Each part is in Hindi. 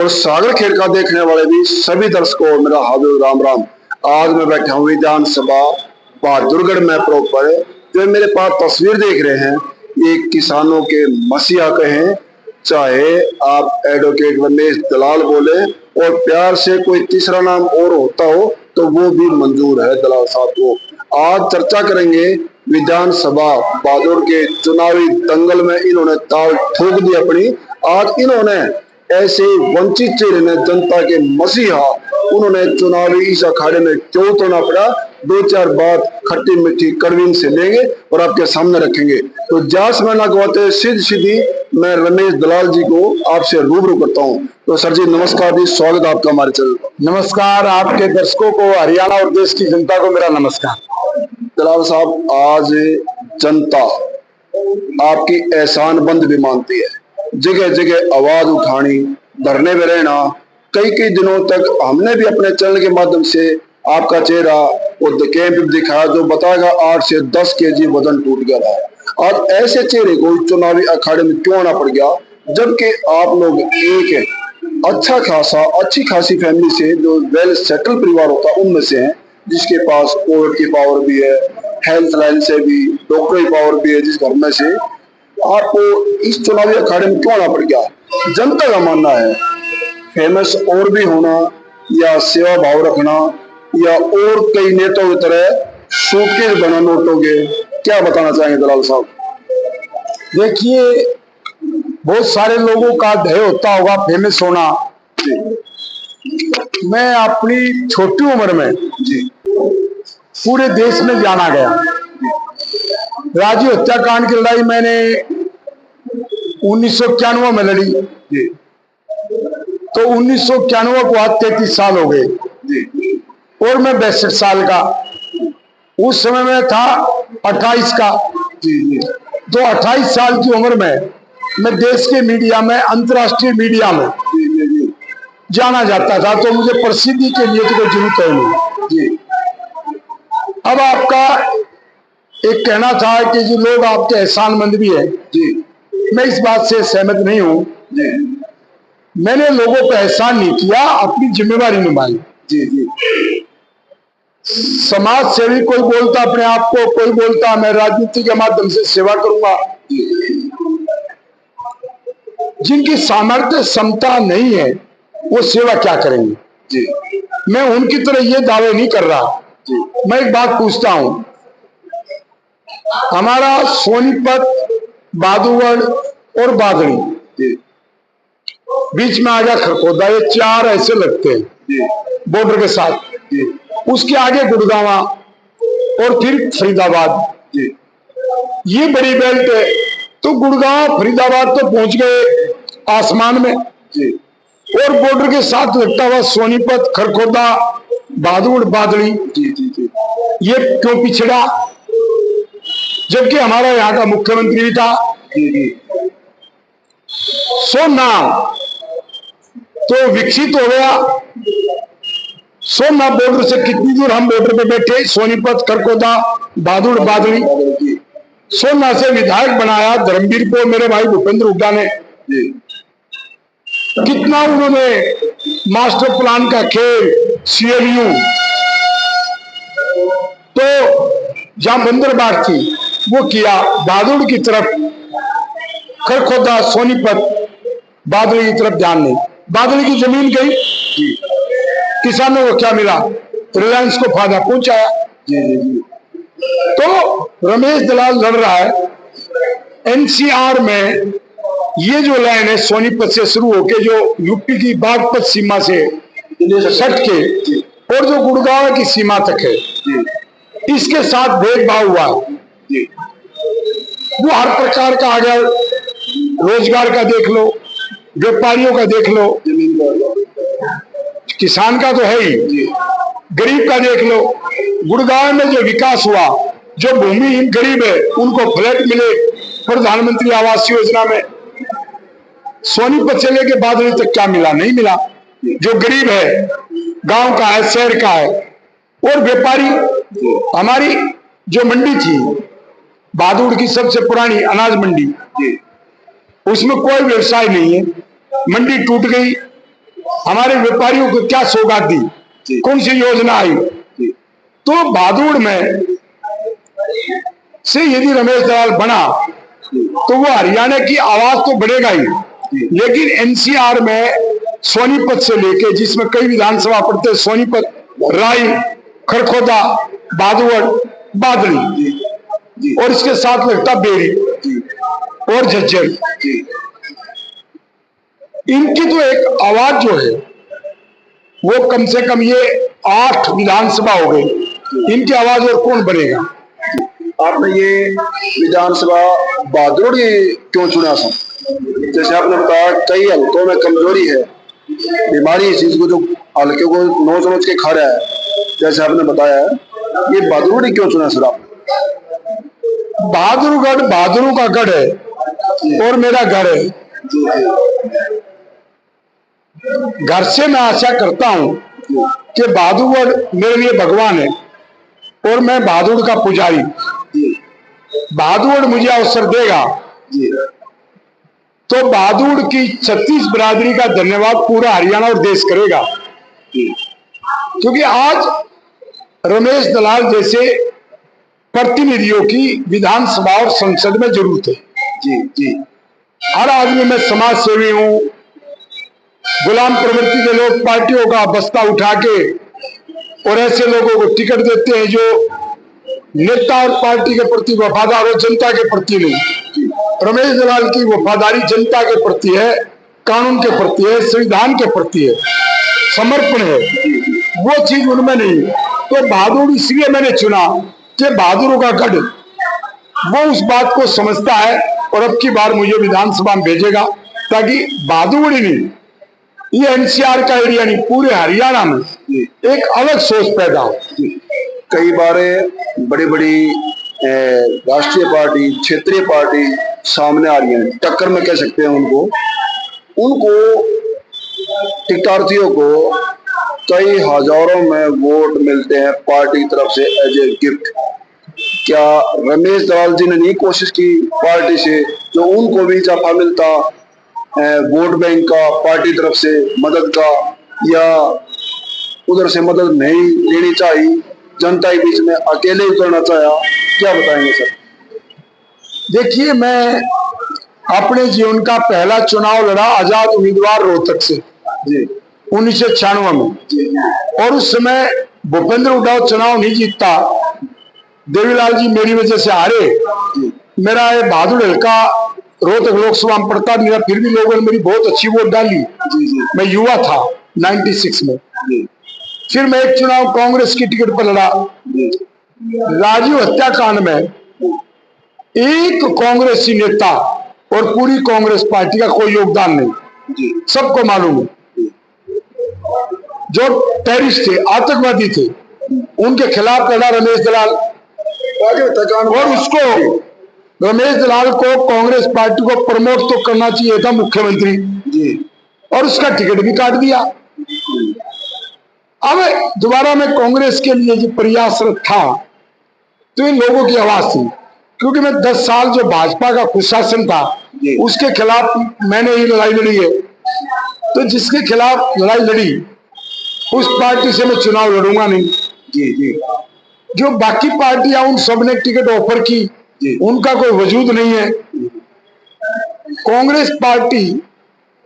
और सागर खेल का देखने वाले भी सभी दर्शकों मेरा हार्दिक राम राम। आज मैं बैठा हूँ विधानसभा बहादुरगढ़ में प्रॉपर। जो मेरे पास तस्वीर देख रहे हैं ये किसानों के मसीहा कहें, चाहे आप एडवोकेट रमेश दलाल बोले और प्यार से कोई तीसरा नाम और होता हो तो वो भी मंजूर है दलाल साहब को। आज चर्चा करेंगे विधानसभा बहादुर के चुनावी दंगल में इन्होंने ताल ठोक दी अपनी। आज इन्होंने ऐसे वंचित चेहरे ने जनता के मसीहा उन्होंने चुनावी इस अखाड़े में क्यों उतरना पड़ा, दो चार बात खट्टी मीठी कड़वी से लेंगे और आपके सामने रखेंगे। तो जास में ना गवाते सीधी सीधी मैं रमेश दलाल जी को आपसे रूबरू करता हूँ। तो सर जी नमस्कार जी, स्वागत है आपका हमारे चैनल पर। नमस्कार, आपके दर्शकों को, हरियाणा और देश की जनता को मेरा नमस्कार। दलाल साहब, आज जनता आपकी एहसान बंद भी मानती है, जगह जगह आवाज उठानी, धरने में रहना। कई कई दिनों तक हमने भी अपने चैनल के माध्यम से आपका चेहरा और कैंप दिखाया जो बताएगा 8 से 10 केजी वजन टूट गया था। आज ऐसे चेहरे को चुनावी अखाड़े में क्यों आना पड़ गया, जबकि आप लोग एक अच्छी खासी फैमिली से, जो वेल सेटल परिवार होता उनमें से हैं, जिसके पास कोविड की पावर भी है, हेल्थ लाइन से भी, डॉक्टर की पावर भी है, जिस घर में से आपको इस चुनावी अखाड़े में क्यों आना पड़ गया। जनता का मानना है फेमस और भी होना या सेवा भाव रखना या और कई नेताओं की तरह सूटकेस बना नोटों के, क्या बताना चाहेंगे दलाल साहब? देखिए, बहुत सारे लोगों का ध्येय होता होगा फेमस होना। मैं अपनी छोटी उम्र में पूरे देश में जाना गया। राजीव हत्याकांड की लड़ाई मैंने 1991 में लड़ी, तो 1991 को आज 33 साल हो गए और मैं 62 साल का। उस समय में था 28 का। तो 28 साल की उम्र में मैं देश के मीडिया में, अंतर्राष्ट्रीय मीडिया में जाना जाता था, तो मुझे प्रसिद्धि के लिए तो कोई जरूरत है नहीं। अब आपका एक कहना था कि जो लोग आपके एहसानमंद भी है, मैं इस बात से सहमत नहीं हूं। मैंने लोगों पर एहसान नहीं किया, अपनी जिम्मेवारी निभाई। समाज सेवी कोई बोलता अपने आप को, कोई बोलता मैं राजनीति के माध्यम से सेवा करूंगा। जिनकी सामर्थ्य क्षमता नहीं है वो सेवा क्या करेंगे। मैं उनकी तरह ये दावे नहीं कर रहा। मैं एक बात पूछता हूं, हमारा सोनीपत, बहादुरगढ़ और बादड़ी, बीच में आ गया खरखोदा, ये चार ऐसे लगते हैं बॉर्डर के साथ। उसके आगे गुड़गांवा और फिर फरीदाबाद, ये बड़ी बेल्ट है। तो गुड़गांव फरीदाबाद तो पहुंच गए आसमान में, और बॉर्डर के साथ लगता हुआ सोनीपत, खरखोदा, बहादुरगढ़, बादड़ी, ये क्यों पिछड़ा, जबकि हमारा यहाँ का मुख्यमंत्री भी था। सोना तो विकसित हो गया। सोना बॉर्डर से कितनी दूर हम बॉर्डर पे बैठे, सोनीपत, खरखोदा, बहादुरगढ़, बादड़ी। सोना से विधायक बनाया धर्मवीर को मेरे भाई भूपेंद्र हुड्डा ने। कितना उन्होंने मास्टर प्लान का खेल, CLU, तो जहां बंदरबाग थी वो किया। बहादुरगढ़ की तरफ, खरखोदा, सोनीपत, बादली की तरफ ध्यान नहीं। बादली की जमीन गई, किसानों को क्या मिला? रिलायंस को फायदा पहुंचाया। तो रमेश दलाल लड़ रहा है NCR में। ये जो लाइन है सोनीपत से शुरू होके जो यूपी की बागपत सीमा से सट के और जो गुड़गांव की सीमा तक है, इसके साथ भेदभाव हुआ। वो हर प्रकार का, अगर रोजगार का देख लो, व्यापारियों का देख लो, किसान का तो है ही, गरीब का देख लो। गुड़गांव में जो विकास हुआ, जो भूमिहीन गरीब है उनको फ्लैट मिले प्रधानमंत्री आवास योजना में। सोनीपत से लेके बादली तक क्या मिला? नहीं मिला। जो गरीब है, गांव का है, शहर का है, और व्यापारी, हमारी जो मंडी थी बहादुरगढ़ की सबसे पुरानी अनाज मंडी, उसमें कोई व्यवसाय नहीं है। मंडी टूट गई, हमारे व्यापारियों को क्या सौगात दी, कौन सी योजना आई। तो भादुड़ में से यदि रमेश दलाल बना तो वो हरियाणा की आवाज तो बढ़ेगा ही, लेकिन एनसीआर में सोनीपत से लेके, जिसमें कई विधानसभा पड़ते हैं, सोनीपत, राई, खरखोदा, बादुड़, बादली और इसके साथ लगता बेरी और झज्जर, इनकी तो एक आवाज जो है वो कम से कम ये 8 विधानसभा हो गई, इनकी आवाज और कौन बनेगा। आपने ये विधानसभा बहादुर क्यों चुना सर? जैसे आपने बताया कई हल्कों में कमजोरी है, बीमारी इस चीज को जो हल्के को नोच नोच के खा रहा है, जैसे आपने बताया है, ये बहादुर क्यों चुना सर आपने? बहादुरगढ़ बहादुरों का गढ़ है और मेरा घर है। घर से मैं आशा करता हूं कि बहादुरगढ़ मेरे लिए भगवान है और मैं बहादुर का पुजारी। बहादुर मुझे अवसर देगा तो बहादुर की 36 बिरादरी का धन्यवाद पूरा हरियाणा और देश करेगा, क्योंकि आज रमेश दलाल जैसे प्रतिनिधियों की विधानसभा और संसद में जरूरत है। जी। हर आदमी में समाज सेवी हूं, गुलाम प्रवृत्ति के लोग पार्टियों का बस्ता उठा के और ऐसे लोगों को टिकट देते हैं जो नेता और पार्टी के प्रति वफादार हो, जनता के प्रति नहीं। रमेश दलाल की वफादारी जनता के प्रति है, कानून के प्रति है, संविधान के प्रति है, समर्पण है, वो चीज उनमें नहीं। तो बहादुर इसलिए मैंने चुना कि बहादुरों का गढ़ वो उस बात को समझता है और अब की बार मुझे विधानसभा में भेजेगा, ताकि बहादुर ही नहीं, ये एनसीआर का एरिया नहीं, पूरे हरियाणा में एक अलग सोच पैदा हो। कई बार बड़ी बड़ी राष्ट्रीय पार्टी, क्षेत्रीय पार्टी सामने आ रही है, टक्कर में कह सकते हैं उनको टिकटार्थियों को कई हजारों में वोट मिलते हैं पार्टी की तरफ से एज ए गिफ्ट। क्या रमेश दलाल जी ने नहीं कोशिश की पार्टी से जो उनको भी जफा मिलता वोट बैंक का, पार्टी तरफ से मदद का, या उधर से मदद नहीं लेनी चाहिए, जनता के बीच में अकेले उतरना चाहा, क्या बताएंगे सर? देखिए, मैं अपने जीवन का पहला चुनाव लड़ा आजाद उम्मीदवार रोहतक से 1996 में, और उस समय भूपेंद्र उड़ाव चुनाव नहीं जीतता, देवीलाल जी मेरी वजह से हारे। मेरा ये बहादुर हल्का रोहतक लोकसभा में पड़ता नहीं, फिर भी लोगों ने मेरी बहुत अच्छी वोट डाली। मैं युवा था 96 में। फिर मैं एक चुनाव कांग्रेस की टिकट पर लड़ा। राजीव हत्याकांड में एक कांग्रेसी नेता और पूरी कांग्रेस पार्टी का कोई योगदान नहीं, सबको मालूम है। जो टेररिस्ट थे, आतंकवादी थे, उनके खिलाफ लड़ा रमेश दलाल, और उसको रमेश दलाल को कांग्रेस पार्टी को प्रमोट तो करना चाहिए था मुख्यमंत्री, और उसका टिकट भी काट दिया। अब दोबारा मैं कांग्रेस के लिए जो प्रयासरत था तो इन लोगों की आवाज थी, क्योंकि मैं 10 साल जो भाजपा का कुशासन था उसके खिलाफ मैंने ही लड़ाई लड़ी है। तो जिसके खिलाफ लड़ाई लड़ी उस पार्टी से मैं चुनाव लड़ूंगा नहीं। जो बाकी पार्टियां उन सब ने टिकट ऑफर की, उनका कोई वजूद नहीं है। कांग्रेस पार्टी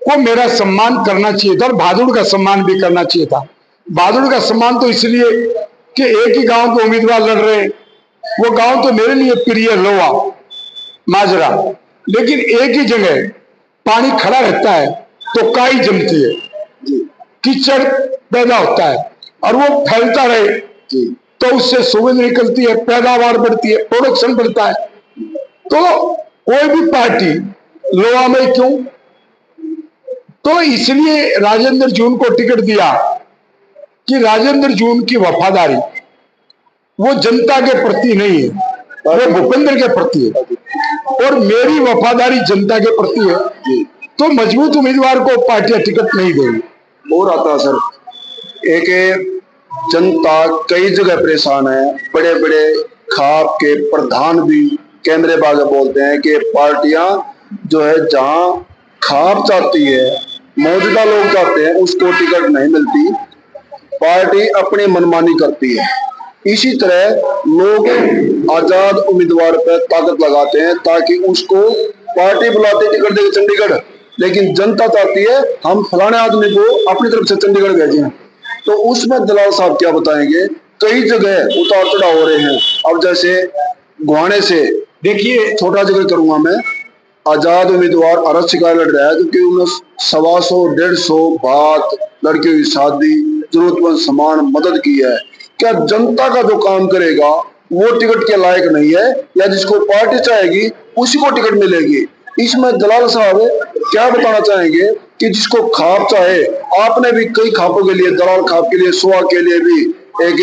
को मेरा सम्मान करना चाहिए था और बहादुर का सम्मान भी करना चाहिए था। बहादुर का सम्मान तो इसलिए कि एक ही गांव के उम्मीदवार लड़ रहे हैं, वो गांव तो मेरे लिए प्रिय लोहा माजरा, लेकिन एक ही जगह पानी खड़ा रहता है तो काई जमती है, कीचड़ पैदा होता है और वो फैलता रहे तो उससे सुगंध निकलती है, पैदावार बढ़ती है, प्रोडक्शन बढ़ता है। तो कोई भी पार्टी लोहा में क्यों, तो इसलिए राजेंद्र जून को टिकट दिया कि राजेंद्र जून की वफादारी वो जनता के प्रति नहीं है, वो भूपेंद्र के प्रति है, और मेरी वफादारी जनता के प्रति है। तो मजबूत उम्मीदवार को पार्टियां टिकट नहीं देंगी। और आता सर, एक जनता कई जगह परेशान है, बड़े बड़े खाप के प्रधान भी केंद्रीय बाग बोलते हैं कि पार्टियां जो है जहां खाप चाहती है मौजूदा लोग चाहते हैं उसको टिकट नहीं मिलती, पार्टी अपनी मनमानी करती है। इसी तरह लोग आजाद उम्मीदवार पर ताकत लगाते हैं ताकि उसको पार्टी बुलाते टिकट देगी चंडीगढ़, लेकिन जनता चाहती है हम फलाने आदमी को अपनी तरफ से चंडीगढ़ भेजें। तो उसमें दलाल साहब क्या बताएंगे, कई जगह उतार चढ़ाव हो रहे हैं। अब जैसे गुहाने से, देखिए छोटा जिक्र करूंगा मैं, आजाद उम्मीदवार अरज शिकार लड़ रहा है क्योंकि उन्होंने 125-150 बात, लड़कियों की शादी, जरूरतमंद सामान मदद की है। क्या जनता का जो काम करेगा वो टिकट के लायक नहीं है, या जिसको पार्टी चाहेगी उसी को टिकट मिलेगी? इसमें दलाल साहब क्या बताना चाहेंगे कि जिसको खाप चाहे, आपने भी कई खापों के लिए, दलाल खाप के लिए, सुहा के लिए भी एक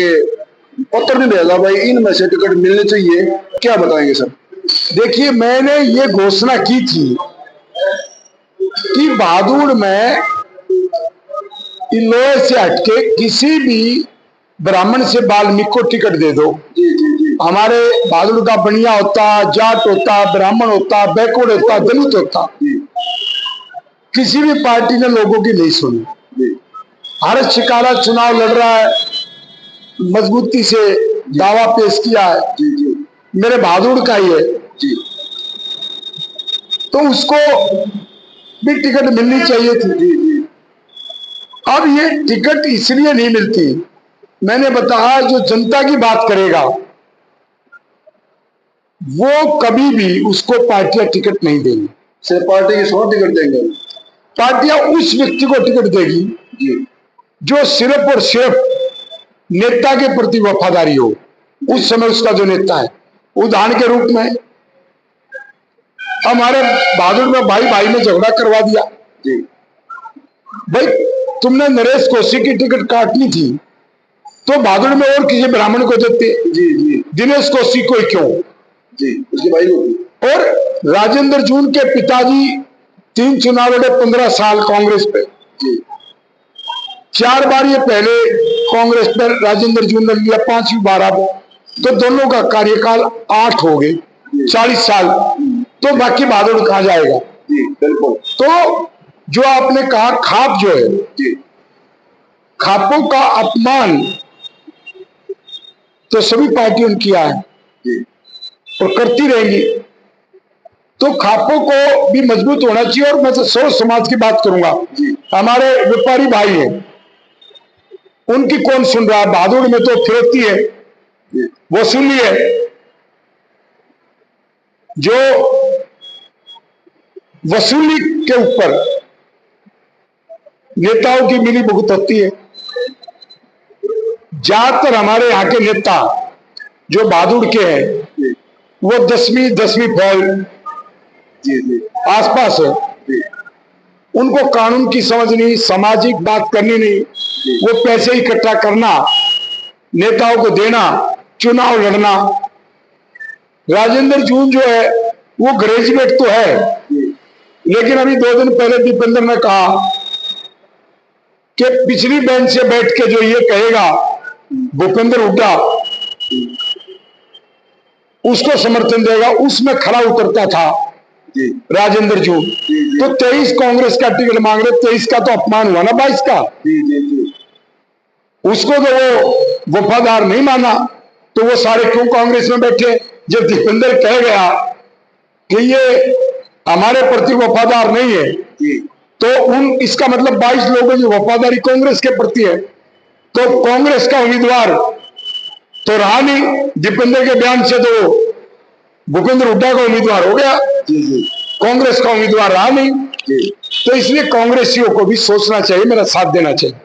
पत्र नहीं भेजा भाई इनमें से टिकट मिलनी चाहिए, क्या बताएंगे सर? देखिए, मैंने ये घोषणा की थी कि भादुड़ में लोहे से हटके किसी भी ब्राह्मण से वाल्मीकि को टिकट दे दो। जी जी जी। हमारे भादुड़ का बनिया होता, जाट होता, ब्राह्मण होता, बैकवर्ड होता, दलित होता, किसी भी पार्टी ने लोगों की नहीं सुनी। हर्ष शिकारा चुनाव लड़ रहा है, मजबूती से दावा पेश किया है, जी जी। मेरे भादुड़ का ही है जी। तो उसको भी टिकट मिलनी चाहिए थी। जी जी। अब ये टिकट इसलिए नहीं मिलती, मैंने बताया जो जनता की बात करेगा वो कभी भी उसको पार्टियां टिकट नहीं देंगी। सिर्फ पार्टी की सौ टिकट देंगे? पार्टियां उस व्यक्ति को टिकट देगी जी। जो सिर्फ और सिर्फ नेता के प्रति वफादारी हो, उस समय उसका जो नेता है। उदाहरण के रूप में हमारे भादुड़ में भाई भाई ने झगड़ा करवा दिया। जी। भाई तुमने नरेश कौशिक की टिकट काटनी थी तो भादुड़ में और किसी ब्राह्मण को देते। जी जी। दिनेश कौशिक को क्यों? जी, उसके भाई को। और राजेंद्र जून के पिताजी 3 चुनाव लड़े 15 साल कांग्रेस पे। जी। 4 बार ये पहले कांग्रेस पर राजेंद्र जून ने लिया, 5वीं बार अब, तो दोनों का कार्यकाल 8 हो गए, 40 साल। तो बाकी भादुड़ कहां जाएगा? जी बिल्कुल। तो जो आपने कहा खाप जो है, जी। खापों का अपमान तो सभी पार्टियों ने किया है जी। और करती रहेंगी। तो खापों को भी मजबूत होना चाहिए। और मैं तो सौ समाज की बात करूंगा, हमारे व्यापारी भाई हैं, उनकी कौन सुन रहा है? भादुड़ में तो फिरौती है, वसूली है, जो वसूली के ऊपर नेताओं की मिली भुगत होती है। ज्यादातर हमारे यहाँ के नेता जो भादुड़ के हैं वो 10वीं फैल आसपास है। उनको कानून की समझ नहीं, सामाजिक बात करनी नहीं, वो पैसे इकट्ठा करना, नेताओं को देना, चुनाव लड़ना। राजेंद्र जून जो है वो ग्रेजुएट तो है, लेकिन अभी 2 दिन पहले दीपेंद्र ने कहा कि पिछली बेंच से बैठ के जो ये कहेगा भूपेंद्र हुड्डा उसको समर्थन देगा, उसमें खरा उतरता था राजेंद्र जून। तो 23 कांग्रेस का टिकट मांग रहे, 23 का तो अपमान हुआ ना 22 का। उसको तो वो वफादार नहीं माना, तो वो सारे क्यों कांग्रेस में बैठे? जब दीपेंद्र कह गया कि ये हमारे प्रति वफादार नहीं है, तो इसका मतलब 22 लोगों की वफादारी कांग्रेस के प्रति है। तो कांग्रेस का उम्मीदवार तो रहा नहीं, दीपेंद्र के बयान से तो भूपेंद्र हुड्डा का उम्मीदवार हो गया, कांग्रेस का उम्मीदवार रहा नहीं। तो इसलिए कांग्रेसियों को भी सोचना चाहिए, मेरा साथ देना चाहिए।